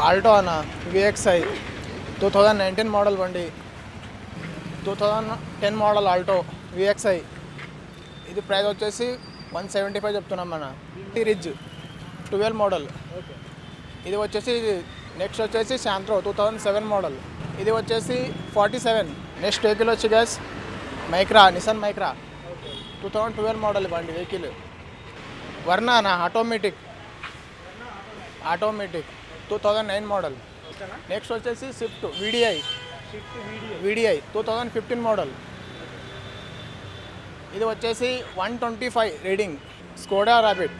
Alto అన్న VXi 2019 model బండి, 2010 model Alto VXi. ఇది ప్రైస్ వచ్చేసి 175 చెప్తున్నాం అన్న. Ritz 12 model. ఇది వచ్చేసి నెక్స్ట్ వచ్చేసి శాంత్రో 2007 మోడల్. ఇది వచ్చేసి 47. నెక్స్ట్ వెహికల్ వచ్చి gas Micra, Nissan Micra 2012 model బండి వెహికల్. వర్ణ అన్న ఆటోమేటిక్ 2009 మోడల్. నెక్స్ట్ వచ్చేసి స్విఫ్ట్ వీడిఐ 2015 మోడల్. ఇది వచ్చేసి 125 రీడింగ్. స్కోడా ర్యాపిడ్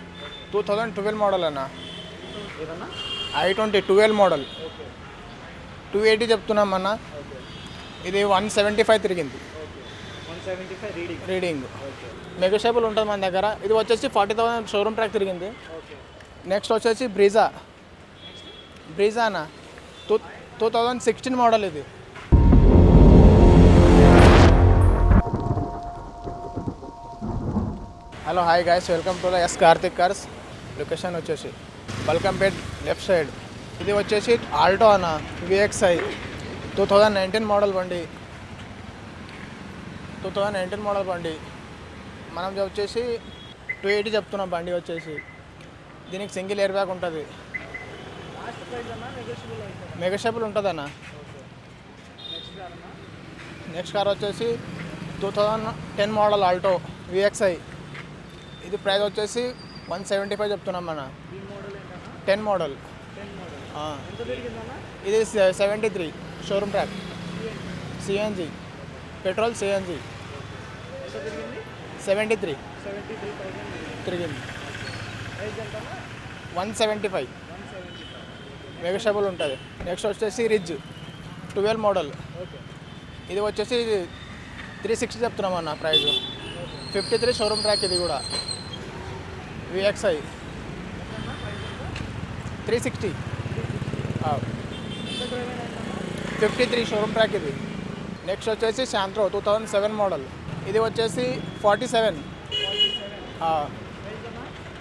2012 మోడల్ అన్న. i20 12 మోడల్ 280 చెప్తున్నాం అన్న. ఇది 175 తిరిగింది రీడింగ్. నెగోషియబుల్ ఉంటుంది మన దగ్గర. ఇది వచ్చేసి 40,000 షోరూమ్ ట్రాక్ తిరిగింది. నెక్స్ట్ వచ్చేసి బ్రీజా అన్న 2016 మోడల్. ఇది hello hi guys, welcome to the S Karthik cars. Location వచ్చేసి బల్కంపేట్ లెఫ్ట్ సైడ్. ఇది వచ్చేసి ఆల్టో అన్న విఎక్స్ఐ 2019 మోడల్ బండి. మనం వచ్చేసి 280 చెప్తున్నాం బండి వచ్చేసి. దీనికి సింగిల్ ఎయిర్ బ్యాగ్ ఉంటుంది. నెగోషియబుల్ ఉంటుంది అన్న. నెక్స్ట్ కార్ వచ్చేసి 2010 మోడల్ ఆల్టో విఎక్స్ఐ. ఇది ప్రైస్ వచ్చేసి 175 చెప్తున్నాం అన్న. 10 మోడల్. ఇది 73 showroom track. CNG petrol CNG 73 తిరిగింది. 175 నెగోషియబుల్ ఉంటుంది. నెక్స్ట్ వచ్చేసి రిజ్ 12 మోడల్. ఇది వచ్చేసి 360 చెప్తున్నాం అన్న ప్రైస్. 53 showroom track. ఇది కూడా విఎక్స్ఐ 360 53 షోరూమ్ ట్రాక్ ఇది. నెక్స్ట్ వచ్చేసి శాంత్రో 2007 మోడల్. ఇది వచ్చేసి 47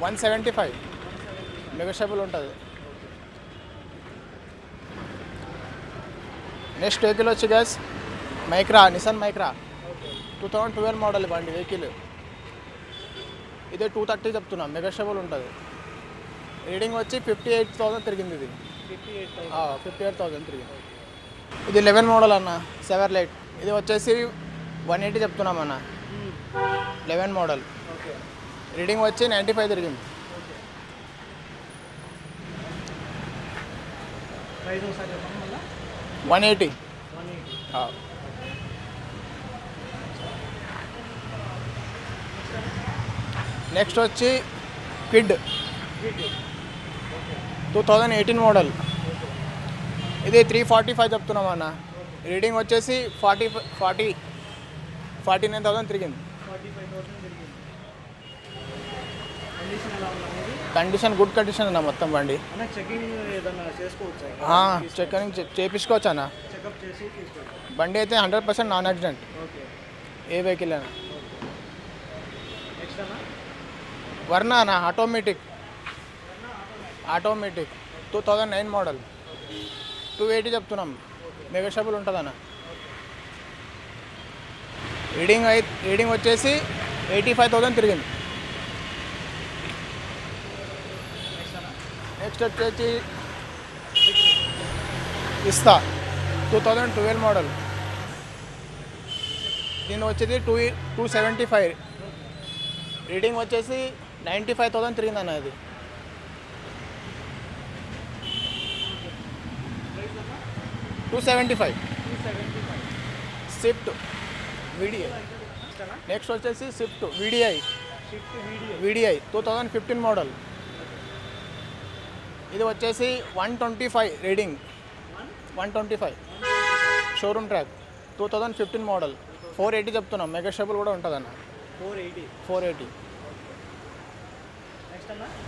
175 నెగోషియబుల్ ఉంటుంది. నెక్స్ట్ వెహికల్ వచ్చి gas Micra, Nissan Micra 2012 model బండి వెహికల్. ఇదే 230 చెప్తున్నాం. నెగోషియబుల్ ఉంటుంది. రీడింగ్ వచ్చి 58,000 తిరిగింది. ఇది 58,000 తిరిగింది. ఇది 11 మోడల్ అన్న సెవర్లైట్. ఇది వచ్చేసి 180 చెప్తున్నాం అన్న. 11 మోడల్. రీడింగ్ వచ్చి 95 తిరిగింది. ప్రైస్ ఒకసారి చెప్పండి మళ్ళీ. 180. నెక్స్ట్ వచ్చి క్విడ్ 2018 మోడల్. ఇది 345 చెప్తున్నాం అన్న. రీడింగ్ వచ్చేసి 49,000 తిరిగింది. కండిషన్ గుడ్ కండిషన్ అన్న మొత్తం బండి. చెకింగ్ చేయించుకోవచ్చు అన్న. బండి అయితే 100% నాన్ యాక్సిడెంట్. ఏ వెహికల్ అయినా. వర్ణ అన్న ఆటోమేటిక్ 2009 మోడల్ 280 చెప్తున్నాం. నెగోషియబుల్ ఉంటుంది అన్న. రీడింగ్ వచ్చేసి 85,000 తిరిగింది. నెక్స్ట్ వచ్చేసి ఇస్తా 2012 మోడల్. దీని వచ్చేది 275. రీడింగ్ వచ్చేసి 95,000 తిరిగింది అన్న. అది 275. Swift VDI. నెక్స్ట్ వచ్చేసి స్విఫ్ట్ వీడిఐ 2015 మోడల్. ఇది వచ్చేసి 125 రీడింగ్. 125 showroom track 2015 model. 480 చెప్తున్నాం. నెగోషియబుల్ కూడా ఉంటుంది అన్న. 480.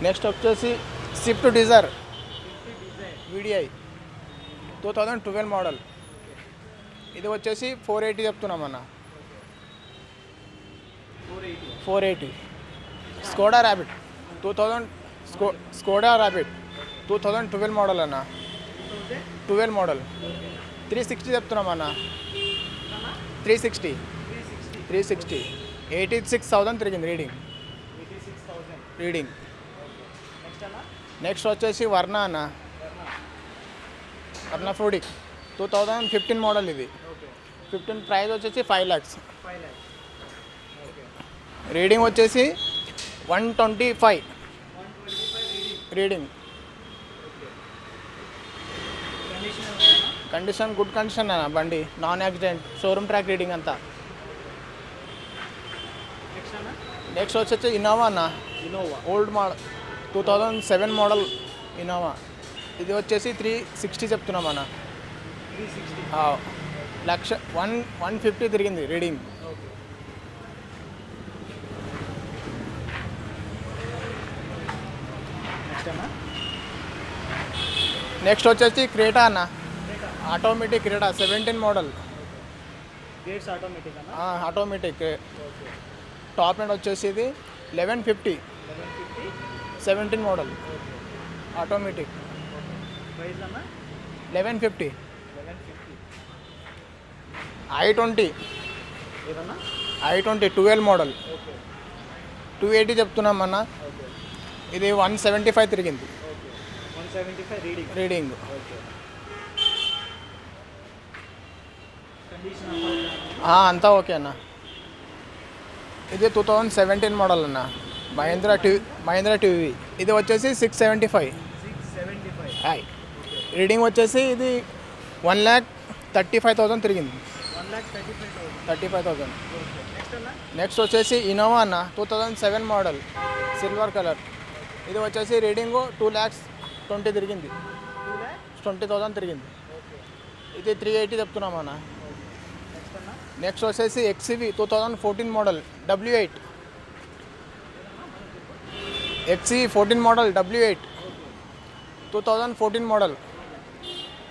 నెక్స్ట్ వచ్చేసి స్విఫ్ట్ డిజైర్ వీడిఐ 2012 మోడల్. ఇది వచ్చేసి 480 చెప్తున్నాం అన్న. 480. స్కోడా ర్యాపిడ్ 2012 మోడల్ అన్న. 12 మోడల్ 360 చెప్తున్నాం అన్న 360 86,000 తిరిగింది రీడింగ్ నెక్స్ట్ వచ్చేసి వర్ణ అన్న వర్ణ ఫ్రూడిక్ 2015 మోడల్ ఇది 15 ప్రైస్ వచ్చేసి 5 lakhs రీడింగ్ వచ్చేసి 125 రీడింగ్ కండిషన్ గుడ్ కండిషన్ అన్న బండి non accident showroom track reading అంతా నెక్స్ట్ వచ్చేసి ఇన్నోవా అన్న ఓల్డ్ మోడల్ 2007 మోడల్ ఇన్నోవా ఇది వచ్చేసి 360 చెప్తున్నాం అన్న 150 తిరిగింది రీడింగ్ నెక్స్ట్ వచ్చేసి క్రేటా అన్న automatic Creta 17 model automatic top end వచ్చేసి ఇది 1150 17 మోడల్ ఆటోమేటిక్ 1150 i20 12 మోడల్ 280 చెప్తున్నాం అన్న ఇది 175 తిరిగింది రీడింగ్ అంతా ఓకే అన్న ఇది 2017 మోడల్ అన్న మహేంద్ర టీవీ ఇది వచ్చేసి 675 రీడింగ్ వచ్చేసి ఇది 1,35,000 తిరిగింది 35,000 నెక్స్ట్ వచ్చేసి ఇన్నోవా అన్న 2007 మోడల్ సిల్వర్ కలర్ ఇది వచ్చేసి రీడింగ్ 2,20,000 తిరిగింది 20,000 తిరిగింది ఇది 380 చెప్తున్నాం అన్న నెక్స్ట్ వచ్చేసి XCV 2014 model W8 XCV 14 model W8 2014 model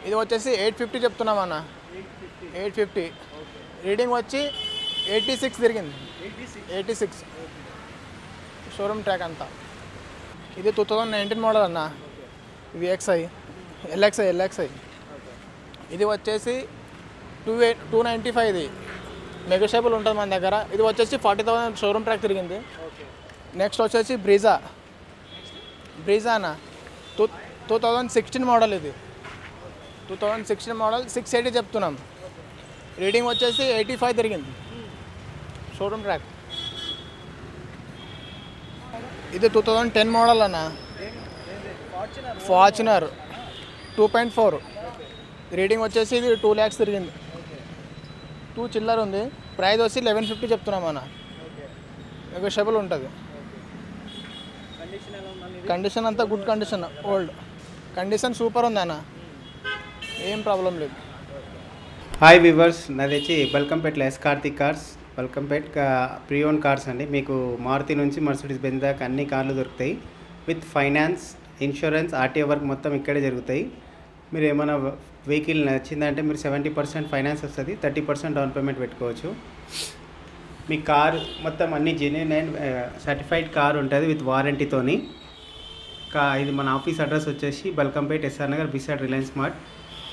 ఇది వచ్చేసి 850 చెప్తున్నాం అన్న 850 రీడింగ్ వచ్చి 86 తిరిగింది 86 షోరూమ్ ట్రాక్ అంతా ఇది 2019 మోడల్ అన్న VXI LXI ఇది వచ్చేసి 295 ఇది నెగోషియబుల్ ఉంటుంది మన దగ్గర ఇది వచ్చేసి 40,000 షోరూమ్ ట్రాక్ తిరిగింది నెక్స్ట్ వచ్చేసి బ్రీజా అన్న 2016 మోడల్ ఇది 2016 మోడల్ 680 చెప్తున్నాం రీడింగ్ వచ్చేసి 85 తిరిగింది షోరూమ్ ట్రాక్ ఇది 2010 మోడల్ అన్న ఫార్చునర్ 2.4 రీడింగ్ వచ్చేసి ఇది 2 lakhs తిరిగింది 2 చిల్లర్ ఉంది ప్రైస్ వచ్చి 1150 చెప్తున్నాం అన్న నెగోషియబుల్ ఉంటుంది కండిషన్ అంతా good condition old condition super ఉంది అన్న ఏం ప్రాబ్లం లేదు హాయ్ వివర్స్ నాది వచ్చి Balkampet S Karthik cars Balkampet pre-owned cars అండి మీకు మారుతి నుంచి మర్సిడీస్ బెంజ్ దాకా అన్ని కార్లు దొరుకుతాయి with finance insurance RTO work మొత్తం ఇక్కడే జరుగుతాయి మీరు ఏమైనా వెహికల్ నచ్చిందంటే మీరు 70% ఫైనాన్స్ వస్తుంది 30% డౌన్ పేమెంట్ పెట్టుకోవచ్చు మీ కార్ మొత్తం అన్ని జెన్యూన్ అండ్ సర్టిఫైడ్ కార్ ఉంటుంది విత్ వారంటీతోని ఇది మన ఆఫీస్ అడ్రస్ వచ్చేసి Balkampet SR Nagar beside Reliance Mart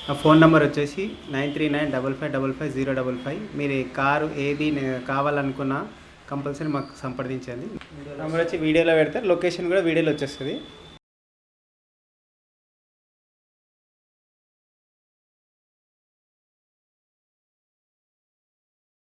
నా ఫోన్ నెంబర్ వచ్చేసి 9395550555 మీరు కారు ఏది కావాలనుకున్నా కంపల్సరీ మాకు సంప్రదించండి నెంబర్ వచ్చి వీడియోలో పెడితే లొకేషన్ కూడా వీడియోలో వచ్చేస్తుంది